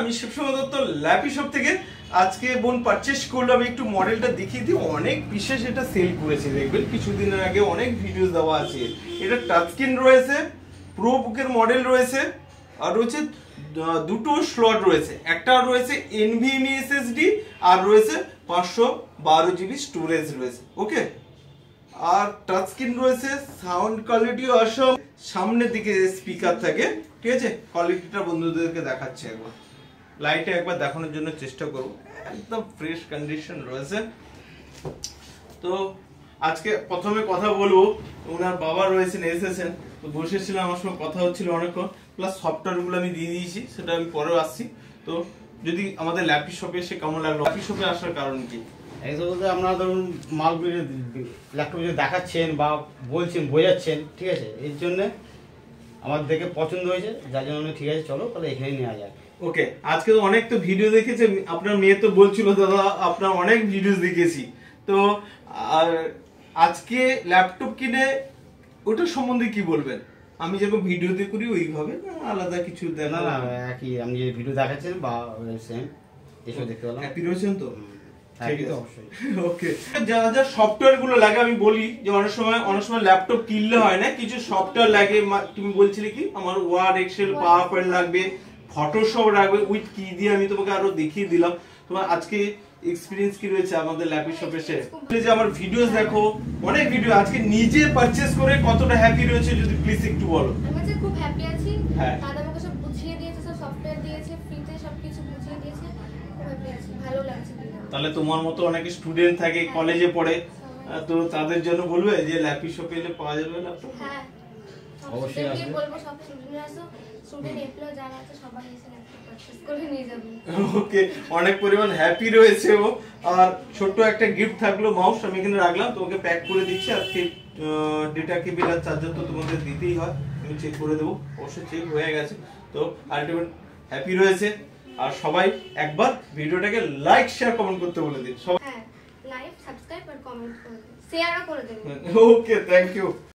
আমি শিবসময় Dutta lappy shop থেকে। আজকে বোন পারচেজ করলো, আমি একটু মডেলটা দেখিয়ে দিই। অনেক বিশেষ এটা সেল করেছে, দেখবেন কিছুদিনের আগে অনেক ভিডিও দেওয়া আছে। এটা টাচ স্ক্রিন রয়েছে, প্রো বুকের মডেল রয়েছে, আর রয়েছে দুটো স্লট রয়েছে, একটা রয়েছে NVMe SSD আর রয়েছে 512 GB স্টোরেজ রয়েছে। ওকে, আর টাচ স্ক্রিন রয়েছে, সাউন্ড কোয়ালিটিও অসম, সামনের দিকে স্পিকার থাকে, ঠিক আছে। কোয়ালিটিটা বন্ধুদেরকে দেখাচ্ছে, একবার লাইটে একবার দেখানোর জন্য চেষ্টা করব। একদম ফ্রেশ কন্ডিশন রয়েছে। তো আজকে প্রথমে কথা বলবো, ওনার বাবা রয়েছেন, এসেছেন, তো বসেছিলাম, আমার সঙ্গে কথা হচ্ছিল অনেকক্ষণ, প্লাস সফটওয়্যারগুলো আমি দিয়ে দিয়েছি, সেটা আমি পরেও আসছি। তো যদি আমাদের ল্যাপি শপে এসে কেমন লাগলো, ল্যাপি শপে আসার কারণ কি? বলতে আপনারা ধরুন মালগুলো ল্যাপটপ যদি দেখাচ্ছেন বা বলছেন বোঝাচ্ছেন, ঠিক আছে, এর জন্য আমার দেখে পছন্দ হয়েছে, যার জন্য ঠিক আছে চলো তাহলে এখানে নেওয়া যাক। ওকে, আজকে তো অনেক তো ভিডিও দেখেছে, আপনার মেয়ে তো বলছিল দাদা আপনার অনেক ভিডিও দেখেছি, তো আর আজকে ল্যাপটপ কিনে ওটা সম্বন্ধে কি বলবেন? আমি যেরকম ভিডিওতে করি ওইভাবে না আলাদা কিছু? না না, একই, আপনি যে ভিডিও দেখাচ্ছেন বা সেম এসব দেখতে পেলাম। হ্যাপি রয়েছেন তো? অবশ্যই। ওকে, যা যা সফটওয়্যার গুলো লাগে আমি বলি যে অনেক সময় ল্যাপটপ কিনলে হয় না, কিছু সফটওয়্যার লাগে। তুমি বলছিলে কি আমার ওয়ার্ড, এক্সেল, পাওয়ার পয়েন্ট লাগবে, ফটোশপ লাগবে, উইথ কি দিয়ে আমি তোমাকে আরো দেখিয়ে দিলাম। তোমার আজকে এক্সপেরিয়েন্স কি রয়েছে আমাদের ল্যাপি শপে এসে? যে আমার ভিডিওস দেখো, অনেক ভিডিও, আজকে নিজে পারচেজ করে কতটা হ্যাপি রয়েছে যদি প্লিজ একটু বলো। আমি খুব হ্যাপি আছি। হ্যাঁ, দাদা আমাকে সব বুঝিয়ে দিয়েছে, সব সফটওয়্যার দিয়েছে, ফ্রিতে সবকিছু বুঝিয়ে দিয়েছে, খুব হ্যাপি আছি, ভালো লাগছে। তাহলে তোমার মতো অনেক স্টুডেন্ট থাকে, কলেজে পড়ে, তো তাদের জন্য বলবে যে ল্যাপি শপে এলে পাওয়া যাবে ল্যাপটপ? হ্যাঁ, অবশ্যই আসবে। বলবো সব স্টুডেন্ট আসো, স্টুডেন্ট এমপ্লয় যারা আছে সবাই এসে ল্যাপটপ পারচেজ করে নিয়ে যাবে। ওকে, অনেক পরিমাণ হ্যাপি রয়েছে ও। আর ছোট্ট একটা গিফট থাকলো, মাউস আমি এখানে রাখলাম, তোমাকে প্যাক করে দিচ্ছি। আজকে ডেটা কেবিল আর চার্জার তো তোমাদের দিতেই হয়, আমি চেক করে দেবো, অবশ্যই চেক হয়ে গেছে। তো আলটিমেট হ্যাপি রয়েছে। আর সবাই একবার ভিডিওটাকে লাইক, শেয়ার, কমেন্ট করতে বলে দিন সবাই। হ্যাঁ, লাইক, সাবস্ক্রাইব আর কমেন্ট করে দিন, শেয়ারও করে দেবেন। ওকে, থ্যাংক ইউ।